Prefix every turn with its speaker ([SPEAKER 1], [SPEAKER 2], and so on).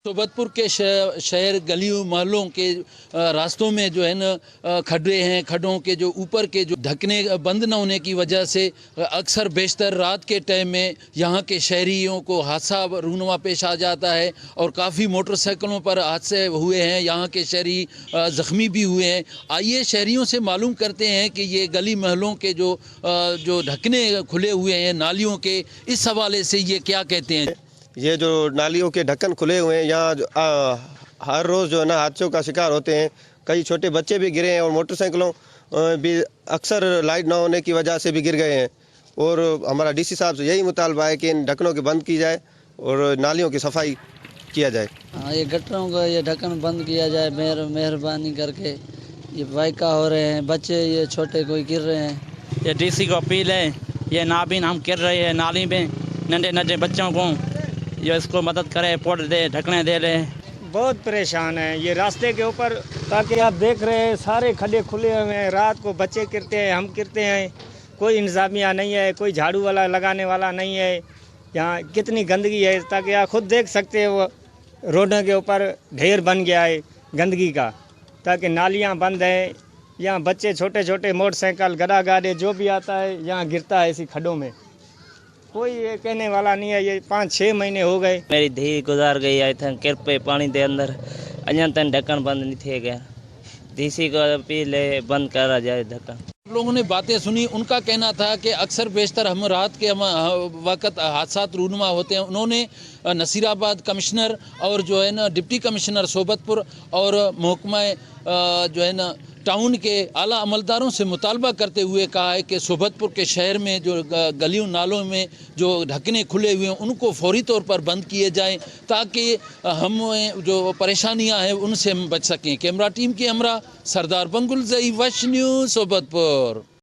[SPEAKER 1] सोबतपुर के शहर गलियों मोहल्लों के रास्तों में जो है ना खड्डे हैं। खड्डों के जो ऊपर के जो ढकने बंद न होने की वजह से अक्सर बेशतर रात के टाइम में यहाँ के शहरियों को हादसा रूनुमा पेश आ जाता है और काफ़ी मोटरसाइकिलों पर हादसे हुए हैं। यहाँ के शहरी ज़ख्मी भी हुए हैं। आइए शहरियों से मालूम करते हैं कि ये गली मोहल्लों के जो ढकने खुले हुए हैं नालियों के, इस हवाले से ये क्या कहते हैं।
[SPEAKER 2] ये जो नालियों के ढक्कन खुले हुए हैं, यहाँ हर रोज़ जो है ना हादसों का शिकार होते हैं। कई छोटे बच्चे भी गिरे हैं और मोटरसाइकिलों भी अक्सर लाइट ना होने की वजह से भी गिर गए हैं। और हमारा डीसी साहब से यही मुतालबा है कि इन ढक्कनों के बंद की जाए और नालियों की सफाई किया जाए।
[SPEAKER 3] हाँ, ये गटरों का ये ढक्कन बंद किया जाए मेहरबानी करके। ये वाइका हो रहे हैं, बच्चे ये छोटे कोई गिर रहे हैं।
[SPEAKER 4] ये डीसी को अपील है, ये नाबिन हम गिर रहे हैं नाली में, नन्हे नन्हे बच्चों को ये इसको मदद करे, पोड़ दे, ढकने दे ले।
[SPEAKER 5] बहुत परेशान हैं ये रास्ते के ऊपर, ताकि आप देख रहे हैं सारे खड्डे खुले हुए हैं। रात को बच्चे गिरते हैं, हम गिरते हैं, कोई इंतजामिया नहीं है, कोई झाड़ू वाला लगाने वाला नहीं है। यहाँ कितनी गंदगी है, ताकि आप खुद देख सकते हो। रोडों के ऊपर ढेर बन गया है गंदगी का, ताकि नालियाँ बंद हैं। यहाँ बच्चे छोटे छोटे मोटरसाइकिल गधा गाड़े जो भी आता है यहाँ गिरता है इसी खड्डों में। कोई ये कहने वाला नहीं है। ये 5-6 महीने हो गए।
[SPEAKER 4] मेरी धी गुजार गई आई था किरपे पानी दे अंदर, अजन तन ढक्कन बंद नहीं थे गया। डीसी को अपील है बंद करा जाए ढक्कन।
[SPEAKER 1] लोगों ने बातें सुनी। उनका कहना था कि अक्सर बेशतर हम रात के वक्त हादसा रूनुमा होते हैं। उन्होंने नसीराबाद कमिश्नर और जो है ना डिप्टी कमिश्नर सोबतपुर और महकमा जो है ना टाउन के आला अमलदारों से मुतालबा करते हुए कहा है कि सोबतपुर के शहर में जो गलियों नालों में जो ढकने खुले हुए हैं उनको फौरी तौर पर बंद किए जाएं, ताकि हम जो परेशानियां हैं उनसे हम बच सकें। कैमरा टीम के हमरा सरदार बंगुल ज़ई, वश न्यूज़ सोबतपुर।